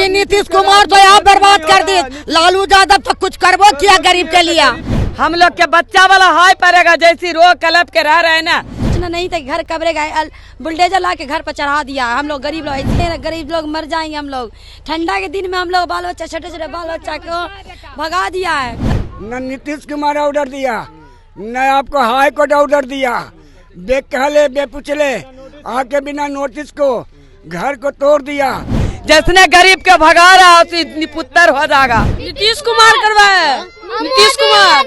ये नीतीश कुमार तो यहाँ बर्बाद कर दी, लालू यादव तो कुछ करबो किया गरीब के लिए। हम लोग के बच्चा वाला हाय पड़ेगा, जैसी रो कलप के रह रहे हैं ना। इतना नहीं था कि घर कब्रेगा, बुलडोजर ला के घर पर चढ़ा दिया। हम लोग गरीब लोग ऐसे गरीब लोग मर जाएंगे। हम लोग ठंडा के दिन में हम लोग बाल बच्चा छोटे छोटे बाल बच्चा को भगा दिया है। न नीतीश कुमार ऑर्डर दिया, न आपको हाई कोर्ट ऑर्डर दिया। बेकहले बेपुछले आके बिना नोटिस को घर को तोड़ दिया। जिसने गरीब के भगा रहा उसी निपुत्तर हो जाएगा। नीतीश कुमार करवाए, नीतीश कुमार।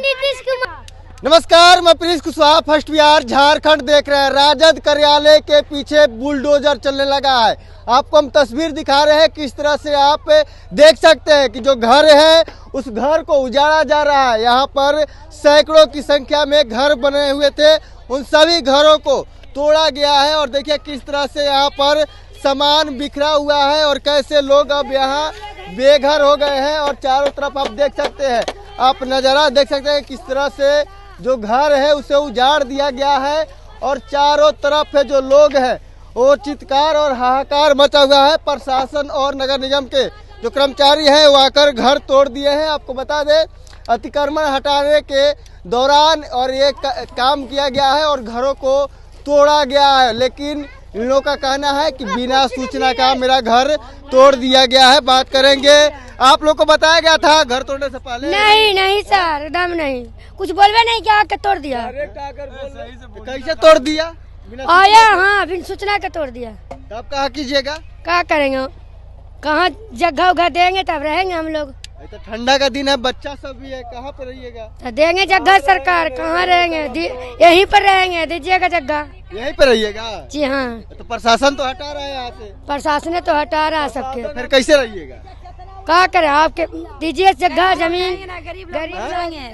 नमस्कार, मैं प्रिंस कुशवाहा फर्स्ट बिहार झारखंड देख रहे हैं। राजद कार्यालय के पीछे बुलडोजर चलने लगा है। आपको हम तस्वीर दिखा रहे हैं, किस तरह से आप देख सकते हैं कि जो घर है उस घर को उजाड़ा जा रहा है। यहाँ पर सैकड़ों की संख्या में घर बने हुए थे, उन सभी घरों को तोड़ा गया है। और देखिए किस तरह से यहाँ पर सामान बिखरा हुआ है और कैसे लोग अब यहाँ बेघर हो गए हैं। और चारों तरफ आप देख सकते हैं, आप नज़ारा देख सकते हैं किस तरह से जो घर है उसे उजाड़ दिया गया है। और चारों तरफ है जो लोग हैं वो चित्कार और हाहाकार मचा हुआ है। प्रशासन और नगर निगम के जो कर्मचारी हैं वो आकर घर तोड़ दिए हैं। आपको बता दें, अतिक्रमण हटाने के दौरान और ये काम किया गया है और घरों को तोड़ा गया है। लेकिन इन लोगों का कहना है कि बिना सूचना का मेरा घर तोड़ दिया गया है। बात करेंगे, आप लोग को बताया गया था घर तोड़ने से पहले? नहीं सर, एकदम नहीं, कुछ बोलवे नहीं क्या के तोड़ दिया। कैसे तोड़ दिया? आया हाँ, बिन सूचना के तोड़ दिया। तब कहाँ कीजिएगा? क्या करेंगे, कहाँ जगह उगह देंगे तब रहेंगे हम लोग। तो ठंडा का दिन है, बच्चा सब भी है, कहाँ पे रहिएगा? तो देंगे जगह सरकार, कहाँ रहेंगे, यहीं पर रहेंगे, दीजिएगा जगह। यहीं पे रहिएगा? जी हाँ। तो प्रशासन तो हटा रहा है यहाँ से। प्रशासन तो हटा रहा है सबके। तो फिर कैसे रहिएगा? क्या करें, आपके दीजिए जगह जमीन।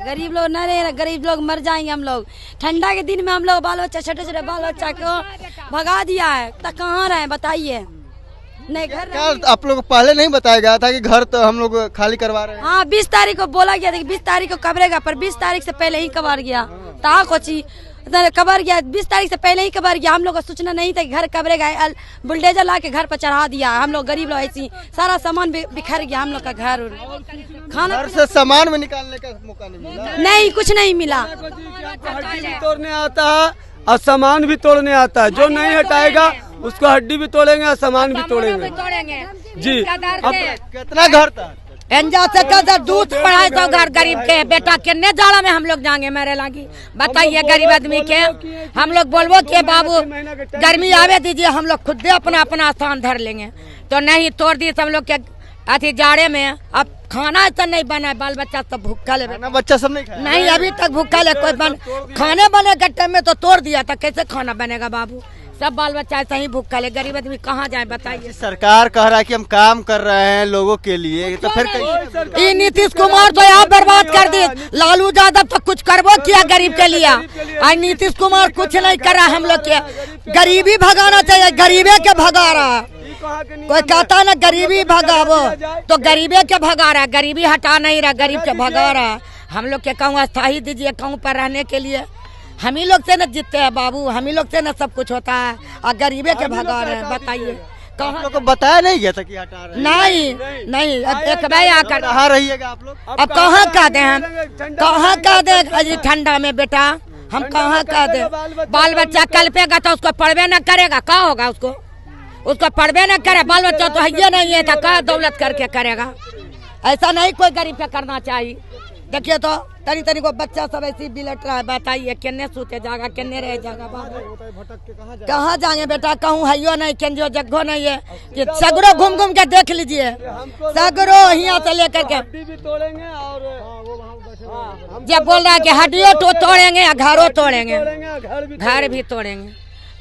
गरीब लोग न रहे, गरीब लोग मर जाएंगे। हम लोग ठंडा के दिन में हम लोग बाल बच्चा छोटे छोटे बाल बच्चा को भगा दिया है, तो कहाँ रहे बताइए। नहीं घर क्या आप लोग पहले नहीं बताया गया था कि घर तो हम लोग खाली करवा रहे हैं? हाँ, 20 तारीख को बोला गया था कि 20 तारीख को कबरेगा, पर 20 तारीख से पहले ही कबर गया। कोची कबर गया, 20 तारीख से पहले ही कबर गया। हम लोग को सूचना नहीं था कि घर कबरेगा, बुलडोजर ला के घर पर चढ़ा दिया। हम लोग गरीब लोग ऐसी सारा सामान बिखर गया। हम लोग का घर खाना घर से सामान में निकालने का मौका नहीं मिला? नहीं, कुछ नहीं मिला। हड्डी भी तोड़ने आता है और सामान भी तोड़ने आता है। जो नहीं हटाएगा उसको हड्डी भी तोड़ेंगे और सामान भी तोड़ेंगे जी। अब कितना घर था? एंजा से कैसे दूध पढ़ाई तो घर गरीब के बेटा किन्ने जाड़ा में हम लोग जाएंगे मेरे लागी, बताइए गरीब आदमी के। हम लोग बोलबो कि बाबू गर्मी आवे दीजिए, हम लोग खुद अपना अपना स्थान धर लेंगे। तो नहीं, तोड़ दी सब लोग के अति जाड़े में। अब खाना ऐसा नहीं बना, बाल बच्चा सब भूखा ले। बच्चा सब नहीं खाया? नहीं, अभी तक भूखा ले। कोई खाने बने के टाइम में तो तोड़ दिया था, कैसे खाना बनेगा बाबू। सब बाल बच्चा ऐसा ही भूखा ले, गरीब आदमी कहाँ जाए बताइए। सरकार कह रहा है कि हम काम कर रहे हैं लोगों के लिए, तो फिर ये नीतीश कुमार तो यहाँ बर्बाद कर दी, लालू यादव तो कुछ करबो किया गरीब के लिए। आज नीतीश कुमार कुछ नहीं कर रहा। हम लोग के गरीबी भगाना चाहिए, गरीबे के भगा रहा। कोई कहता ना गरीबी भगावो, तो गरीबे के भगा रहा। गरीबी हटा नहीं रहा, गरीब के भगा रहा। हम लोग के कहूँ स्थायी दीजिए, कहूँ पर रहने के लिए। हम ही लोग से न जीतते हैं बाबू, हम ही लोग से न सब कुछ होता है, और गरीबे के भगा रहे हैं। बताइए आप लोग को बताया नहीं गया था कि हटा रहे हैं? नहीं, एक भाई आकर कहाँ रहिएगा आप लोग? अब कहाँ कह दे, हम कहाँ कह दे अजी ठंडा में बेटा, हम कहाँ कह दे। बाल बच्चा कल्पेगा तो उसको पढ़वे न करेगा, क्या होगा उसको पढ़वे न करे। बाल बच्चा तो है नहीं है, तो क्या दौलत करके करेगा। ऐसा नहीं कोई गरीब पे करना चाहिए। देखिए तो तनी को बच्चा सब ऐसी बिलट रहा है, बताइए किन्ने सूते जागा, किन्ने रह जागा बाबू। कहाँ जाएंगे बेटा, कहूँ है नहीं, केंद्र जगह नहीं है कि सगरो घूम घूम के देख लीजिए। सगरो यहाँ से लेकर के जब बोल रहा है कि हड्डियों तो तोड़ेंगे या घरों तोड़ेंगे, घर भी तोड़ेंगे।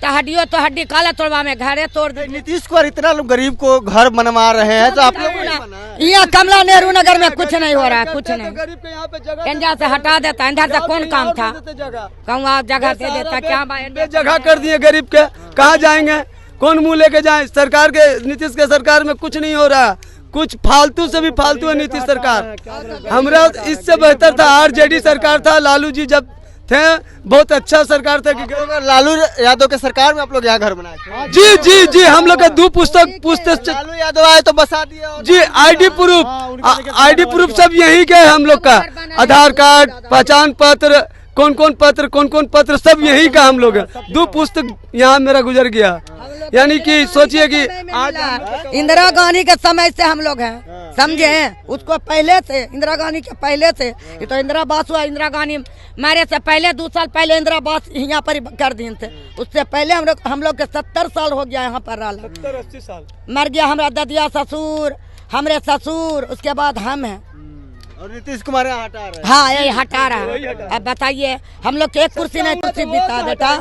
तो हड्डियों तो हड्डी काला तोड़वा में घरे तोड़ दे। नीतीश कुमार इतना लोग गरीब को घर बनवा रहे हैं, तो आप लोग यहाँ कमला नेहरू नगर में कुछ नहीं हो रहा है, कुछ नहीं। इंडिया से हटा देता, इंडिया से कौन काम था, कहूँ आप जगह दे देता क्या। जगह कर दिए गरीब के, कहाँ जाएंगे, कौन मुँह लेके जाए। सरकार के, नीतीश के सरकार में कुछ नहीं हो रहा। कुछ फालतू से भी फालतू है नीतीश सरकार। हमरा इससे बेहतर था आरजेडी सरकार था, लालू जी जब थे, बहुत अच्छा सरकार थे। लालू यादव के सरकार में आप लोग यहाँ घर बनाए थे? जी जी जी, हम लोग के दो पुस्तक लालू यादव आए तो बसा दिया और जी, आईडी प्रूफ सब यही के हम लोग का, आधार कार्ड, पहचान पत्र, कौन कौन पत्र सब यही का हम लोग है। दो पुस्तक यहाँ मेरा गुजर गया। यानी कि सोचिए कि आज इंदिरा गांधी के समय से हम लोग हैं, समझे? उसको पहले से, इंदिरा गांधी के पहले से, ये तो इंदिरा आवास हुआ, इंदिरा गांधी मारे से पहले 2 साल पहले इंदिरा आवास यहाँ पर कर दी थे। उससे पहले हम लोग के 70 साल हो गया यहाँ पर रहा। 70-80 साल मर गया हमारा ददिया ससुर, हमरे ससुर, उसके बाद हम हैं। और नीतीश कुमार यहाँ हटा रहे हैं। हाँ, यही हटा रहा है। अब बताइए, हम लोग के एक कुर्सी नहीं कुर्सी बीता बेटा,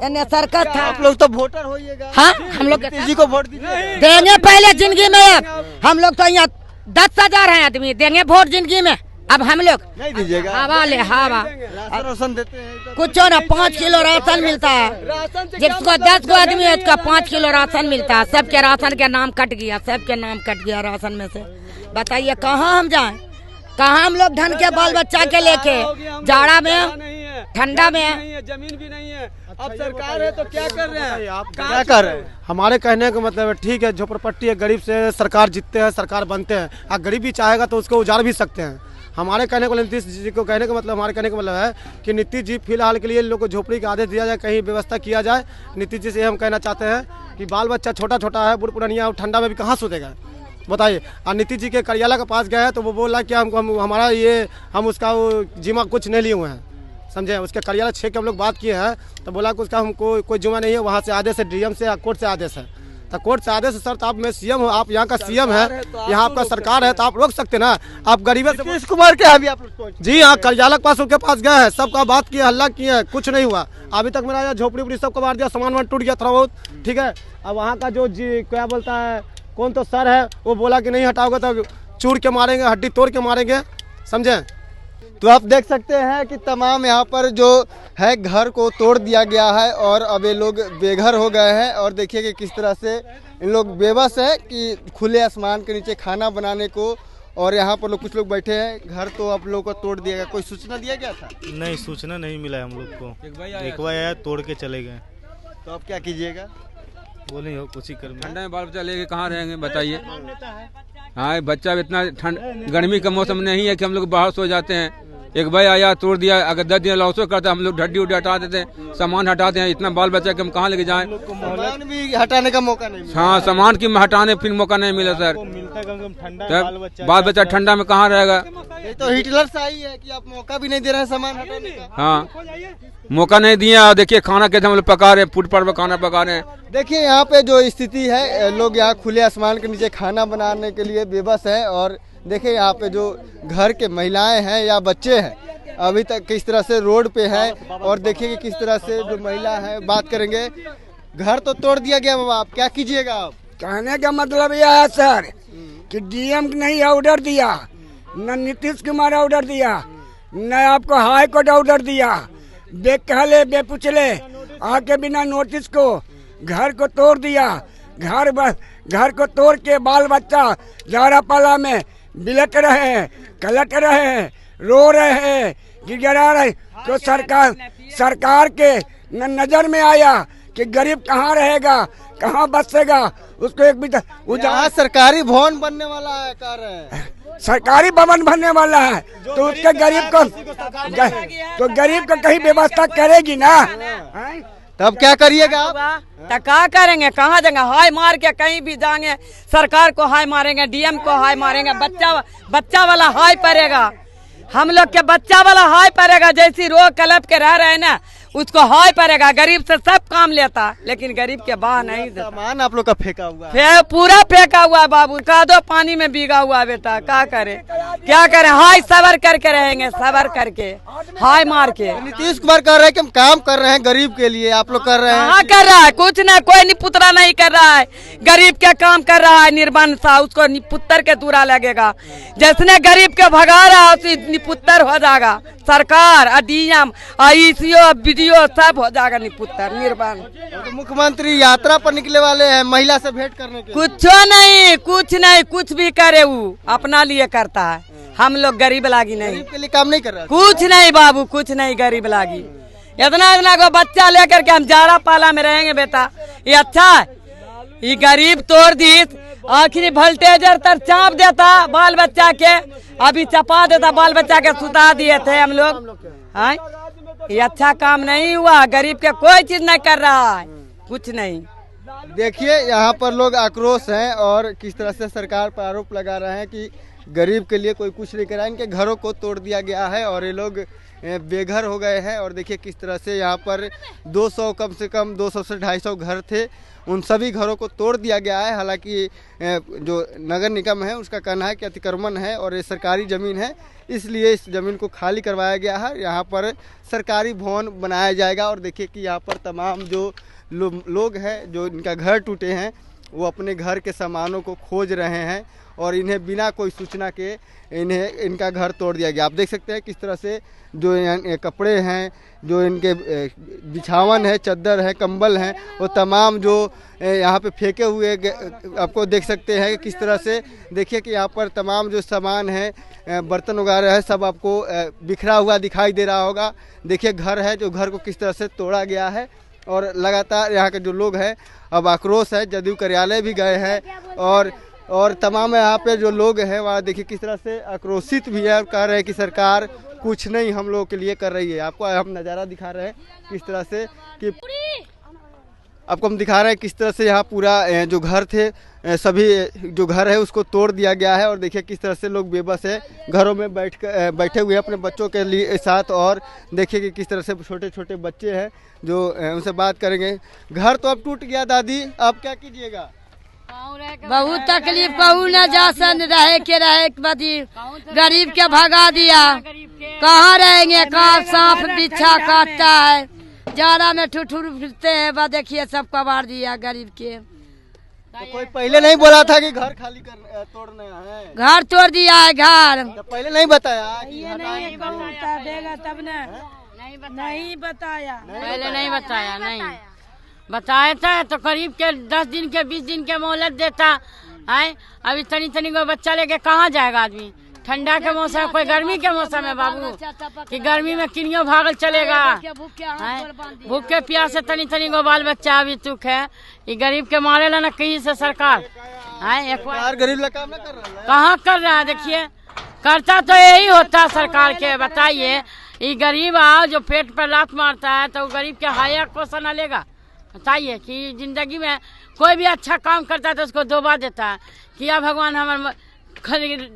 इन्हें सरकत था। आप लोग तो वोटर होइएगा। हाँ, हम लोग नीतीश जी को वोट दीजिए। देंगे पहले जिंदगी में। अब हम लोग तो यहाँ 10,000 है आदमी, देंगे वोट जिंदगी में। अब हम लोग नहीं दीजिएगा? हवा ले हवा, राशन देते हैं कुछ ना 5 किलो राशन मिलता है। जिसको 10 गो आदमी है उसका 5 किलो राशन मिलता है। सबके राशन के नाम कट गया, सबके नाम कट गया राशन में से। बताइए कहाँ हम जाएं, कहाँ हम लोग धन के बाल बच्चा के लेके, जाड़ा में ठंडा में, जमीन भी नहीं है। अब सरकार है तो क्या कर रहे हैं? आप क्या कर रहे हैं? हमारे कहने का मतलब है, ठीक है, झोपड़पट्टी है, गरीब से सरकार जीतते हैं, सरकार बनते हैं। और गरीब भी चाहेगा तो उसको उजाड़ भी सकते हैं। हमारे कहने को, नीतीश जी को कहने का मतलब, हमारे कहने का मतलब है कि नीतीश जी फिलहाल के लिए लोग को झोपड़ी का आदेश दिया जाए, कहीं व्यवस्था किया जाए। नीतीश जी से हम कहना चाहते हैं कि बाल बच्चा छोटा छोटा है, बुढ़ पुरानिया, ठंडा में भी कहाँ सोतेगा बताइए। और नीतीश जी के कार्यालय के पास गए तो वो बोला कि हमारा ये, हम उसका जिम्मा कुछ नहीं लिए हुए हैं, समझे? उसके कार्यालय 6 के हम लोग बात किए हैं तो बोला कि उसका हमको कोई जिम्मा नहीं है। वहाँ से आदेश है, डीएम से, कोर्ट से आदेश है। तो कोर्ट से आदेश है सर, तो आप मैं सीएम हूँ, आप यहाँ का सीएम है, यहाँ आपका सरकार है, तो आप रोक सकते ना। आप गरीब नीतीश कुमार के यहाँ भी आप लोग पहुंचे? जी हाँ, कार्यालय के पास उनके पास गए हैं, सबका बात किया, हल्ला किया, कुछ नहीं हुआ अभी तक। मेरा झोपड़ी उपड़ी सबको मार दिया, सामान टूट गया थोड़ा बहुत, ठीक है। अब वहाँ का जो जी क्या बोलता है, कौन तो सर है, वो बोला कि नहीं हटाओगे तो चूर के मारेंगे, हड्डी तोड़ के मारेंगे, समझे? तो आप देख सकते हैं कि तमाम यहाँ पर जो है घर को तोड़ दिया गया है और अब ये लोग बेघर हो गए हैं। और देखिए कि किस तरह से इन लोग बेबस है कि खुले आसमान के नीचे खाना बनाने को, और यहाँ पर लोग कुछ लोग बैठे हैं। घर तो आप लोगों को तोड़ दिया गया, कोई सूचना दिया गया था? नहीं, सूचना नहीं मिला हम लोग को। एक भाई आया, तोड़ के चले गए। तो अब क्या कीजिएगा? बोले हो कुछ ही कर, ठंडा में बाल बच्चा लेके कहाँ रहेंगे बताइए? हाँ, बच्चा इतना ठंड, गर्मी का मौसम नहीं है कि हम लोग बाहर सो जाते हैं। एक भाई आया, तोड़ दिया। अगर 10 दिन लॉसो करता, हम लोग ढड्डी उड्डी हटा देते हैं, सामान हटाते हैं। इतना बाल बच्चा कि हम कहाँ लेके जाएं? सामान भी हटाने का मौका नहीं मिला। हाँ, सामान की हटाने फिर मौका नहीं मिला सर। बाल बच्चा ठंडा में कहाँ रहेगा? ये तो हिटलर शाही है कि आप मौका भी नहीं दे रहे हैं सामान हटाने का। हाँ, मौका नहीं दिया। देखिए खाना कैसे हम लोग पका रहे हैं, फुट पर खाना पका रहे हैं। देखिए यहाँ पे जो स्थिति है, लोग यहाँ खुले आसमान के नीचे खाना बनाने के लिए बेबस है। और देखिए यहाँ पे जो घर के महिलाएं हैं या बच्चे हैं, अभी तक किस तरह से रोड पे है। और देखिए कि किस तरह से जो महिला है, बात करेंगे। घर तो तोड़ दिया गया बाबा, आप क्या कीजिएगा? आप कहने का मतलब यह है सर कि डीएम नहीं ऑर्डर दिया, न नीतीश कुमार ऑर्डर दिया, न आपको हाई कोर्ट ऑर्डर दिया। बेकहले बेपुछले आके बिना नोटिस को घर को तोड़ दिया। घर को तोड़ के बाल बच्चा जाड़ा पाला में बिलट रहे हैं, कलट रहे हैं, रो रहे हैं, गिड़गिड़ा रहे। तो सरकार के नजर में आया कि गरीब कहाँ रहेगा, कहाँ बसेगा, उसको एक भी जहाँ सरकारी भवन बनने वाला है, कह रहे हैं सरकारी भवन बनने वाला है, तो उसके गरीब को कहीं व्यवस्था करेगी ना। तब क्या करिएगा आप? तो क्या करेंगे, कहाँ जाएंगे? हाय मार के कहीं भी जाएंगे, सरकार को हाय मारेंगे, डीएम को हाय मारेंगे। बच्चा वाला हाय पड़ेगा, हम लोग के बच्चा वाला हाय पड़ेगा। जैसी रोग कलप के रह रहे हैं ना, उसको हाय पड़ेगा। गरीब से सब काम लेता, लेकिन गरीब के बाह नहीं देता। सामान आप लोग का फेंका हुआ है? पूरा फेंका हुआ है बाबू, का दो पानी में भीगा हुआ बेटा। क्या करें? हाय सबर करके रहेंगे, सबर करके, हाय मार के। नीतीश कुमार कह रहे हैं कि हम काम कर रहे हैं गरीब के लिए, आप लोग कर रहे हैं? हाँ, कर रहा है, कुछ नहीं, कोई निपुत्रा नहीं कर रहा है। गरीब के काम कर रहा है निर्बन सा, उसको निपुत्र के दूरा लगेगा। जिसने गरीब के भगा रहा उसी निपुत्र हो जाएगा। सरकार, डीएम, ईसीओ, बीडीओ सब हो जाएगा निपुत्र निर्बन। तो मुख्यमंत्री यात्रा पर निकले वाले हैं महिला से भेंट करने के लिए। कुछ नहीं, कुछ भी करे, वो अपना लिए करता है। हम लोग गरीब लागी नहीं, गरीब के लिए काम नहीं कर रहा। कुछ नहीं बाबू, कुछ नहीं गरीब लागी। इतना को बच्चा लेकर के हम जाड़ा पाला में रहेंगे बेटा, ये अच्छा है? ये गरीब तोड़ दी, आखिरी वोल्टेजर तर चाप देता बाल बच्चा के, अभी चपा देता बाल बच्चा के, सुता दिए थे हम लोग। ये अच्छा काम नहीं हुआ, गरीब के कोई चीज नहीं कर रहा है, कुछ नहीं। देखिए यहाँ पर लोग आक्रोश हैं और किस तरह से सरकार पर आरोप लगा रहे हैं कि गरीब के लिए कोई कुछ नहीं कर रहा है। इनके घरों को तोड़ दिया गया है और ये लोग बेघर हो गए हैं। और देखिए किस तरह से यहाँ पर 200 कम से कम 200 से 250 घर थे, उन सभी घरों को तोड़ दिया गया है। हालांकि जो नगर निगम है उसका कहना है कि अतिक्रमण है और ये सरकारी ज़मीन है, इसलिए इस ज़मीन को खाली करवाया गया है। यहाँ पर सरकारी भवन बनाया जाएगा। और देखिए कि यहाँ पर तमाम जो लोग हैं जो इनका घर टूटे हैं वो अपने घर के सामानों को खोज रहे हैं और इन्हें बिना कोई सूचना के इनका घर तोड़ दिया गया। आप देख सकते हैं किस तरह से जो कपड़े हैं, जो इनके बिछावन है, चद्दर है, कंबल हैं, वो तमाम जो यहाँ पे फेंके हुए आपको देख सकते हैं किस तरह से। देखिए कि यहाँ पर तमाम जो सामान है, बर्तन वगैरह है, सब आपको बिखरा हुआ दिखाई दे रहा होगा। देखिए घर है, जो घर को किस तरह से तोड़ा गया है। और लगातार यहाँ के जो लोग हैं अब आक्रोश है, जदयू कार्यालय भी गए हैं और तमाम यहाँ पे जो लोग हैं वहाँ देखिए किस तरह से आक्रोशित भी है और कह रहे हैं कि सरकार कुछ नहीं हम लोगों के लिए कर रही है। आपको हम नज़ारा दिखा रहे हैं किस तरह से कि आपको हम दिखा रहे हैं किस तरह से यहाँ पूरा जो घर थे, सभी जो घर है उसको तोड़ दिया गया है। और देखिए किस तरह से लोग बेबस है, घरों में बैठे हुए अपने बच्चों के लिए साथ। और देखिए कि किस तरह से छोटे छोटे बच्चे हैं जो उनसे बात करेंगे। घर तो अब टूट गया दादी, अब क्या कीजिएगा? बहुत तकलीफ, कहूँ न जा सन रहे के बदी, गरीब के भगा दिया, कहाँ रहेंगे, कहाँ सांप बिच्छा काटता है, जाड़ा में ठुठुर फिरते हैं। बा देखिए सब कबाड़ दिया गरीब के। तो कोई पहले नहीं बोला था कि घर खाली कर तोड़ना है? घर तोड़ दिया है घर। तो पहले नहीं बताया कि ये नहीं देगा तब नहीं बताया, पहले नहीं बताया, नहीं बताया था तो करीब के 10 दिन के 20 दिन के मोहलत देता है। अभी तनी तनी को बच्चा लेके कहाँ जाएगा आदमी? ठंडा के मौसम, कोई गर्मी के मौसम है बाबू, कि गर्मी में किनियो भागल चलेगा। भूखे प्यासे तनी तनी को बाल बच्चा अभी तुक है, ये गरीब के मारे ला न कहीं से सरकार है। एक बार गरीब लोग काम ना कर रहा है, कहाँ कर रहा है? देखिए करता तो यही होता सरकार के। बताइए ये गरीब आओ जो पेट पर लात मारता है तो गरीब के हाया क्वेश्चन लेगा? बताइए कि जिंदगी में कोई भी अच्छा काम करता है तो उसको दोबा देता है कि या भगवान हमारे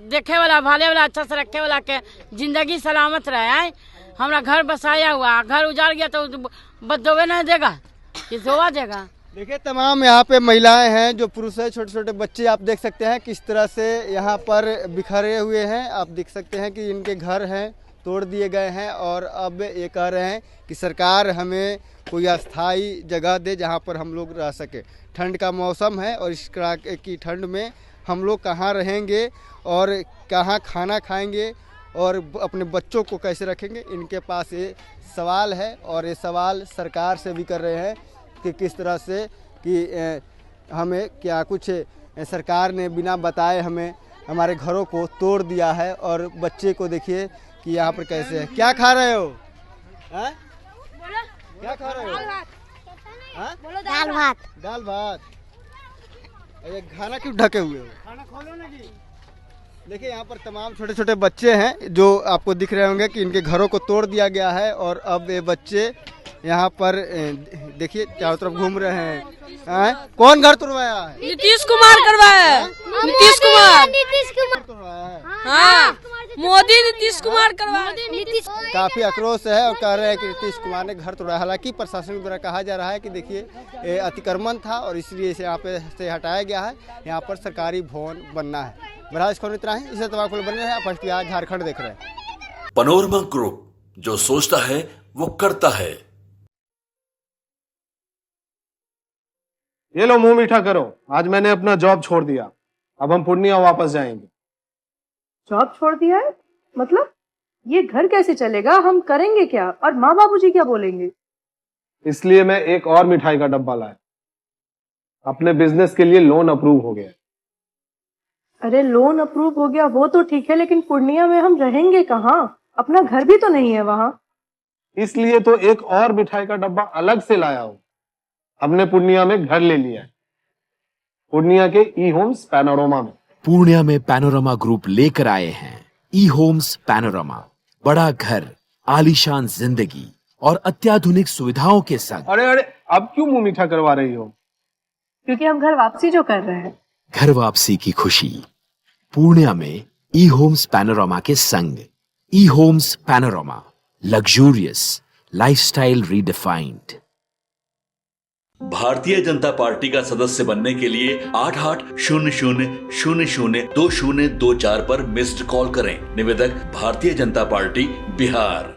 देखे वाला, भाले वाला, अच्छा से रखे वाला के जिंदगी सलामत रहे है। हमारा घर बसाया हुआ, घर उजाड़ गया तो बदोबे नहीं देगा कि दोबा देगा? देखिए तमाम यहाँ पे महिलाएं हैं, जो पुरुष है, छोटे छोटे बच्चे आप देख सकते हैं किस तरह से यहाँ पर बिखरे हुए हैं। आप देख सकते हैं कि इनके घर हैं तोड़ दिए गए हैं और अब ये कह रहे हैं कि सरकार हमें कोई अस्थाई जगह दे जहाँ पर हम लोग रह सके। ठंड का मौसम है और इस की ठंड में हम लोग कहाँ रहेंगे और कहाँ खाना खाएंगे और अपने बच्चों को कैसे रखेंगे, इनके पास ये सवाल है। और ये सवाल सरकार से भी कर रहे हैं कि किस तरह से कि हमें क्या कुछ सरकार ने बिना बताए हमें हमारे घरों को तोड़ दिया है। और बच्चे को देखिए कि यहाँ पर कैसे है। क्या खा रहे हो? क्या खा रहे हो? दाल भात। दाल भात। ये खाना क्यों ढके हुए हो? खाना खोलो ना जी। देखिए यहाँ पर तमाम छोटे छोटे बच्चे हैं जो आपको दिख रहे होंगे कि इनके घरों को तोड़ दिया गया है। और अब ये बच्चे यहाँ पर देखिए चारों तरफ घूम रहे हैं। कौन घर तोड़वाया है? नीतीश कुमार करवाया। नीतीश कुमार तोड़वाया है। हाँ, मोदी नीतीश कुमार करवाया। काफी आक्रोश है और कह रहे हैं कि नीतीश कुमार ने घर तोड़ा। हालांकि प्रशासन द्वारा कहा जा रहा है कि देखिए अतिक्रमण था और इसलिए इसे यहाँ पे से हटाया गया है, यहाँ पर सरकारी भवन बनना है। बहरहाल इसको इतना ही, इसे तबाह बन रहे हैं। फर्स्ट बिहार झारखंड देख रहे हैं। पनोरमा ग्रुप, जो सोचता है वो करता है। ये लो मुंह मीठा करो, आज मैंने अपना जॉब छोड़ दिया, अब हम पूर्णिया वापस जाएंगे। जॉब छोड़ दिया है? मतलब ये घर कैसे चलेगा, हम करेंगे क्या और माँ बाबूजी क्या बोलेंगे? इसलिए मैं एक और मिठाई का डब्बा लाया, अपने बिजनेस के लिए लोन अप्रूव हो गया। अरे लोन अप्रूव हो गया वो तो ठीक है, लेकिन पूर्णिया में हम रहेंगे कहाँ? अपना घर भी तो नहीं है वहाँ। इसलिए तो एक और मिठाई का डब्बा अलग से लाया हूँ। हमने पूर्णिया में घर ले लिया है, पूर्णिया के ई होम्स पैनोरमा में। पूर्णिया में पैनोरमा ग्रुप लेकर आए हैं ई होम्स पैनोरमा। बड़ा घर, आलीशान जिंदगी और अत्याधुनिक सुविधाओं के संग। अरे अरे, अब क्यों मुंह मीठा करवा रही हो? क्योंकि हम घर वापसी जो कर रहे हैं। घर वापसी की खुशी पूर्णिया में ई होम्स पैनोरमा के संग। ई Homes Panorama, luxurious lifestyle redefined. Bharatiya Janata party का सदस्य बनने के लिए 8800002024 पर मिस्ड कॉल करें। निवेदक भारतीय जनता पार्टी बिहार।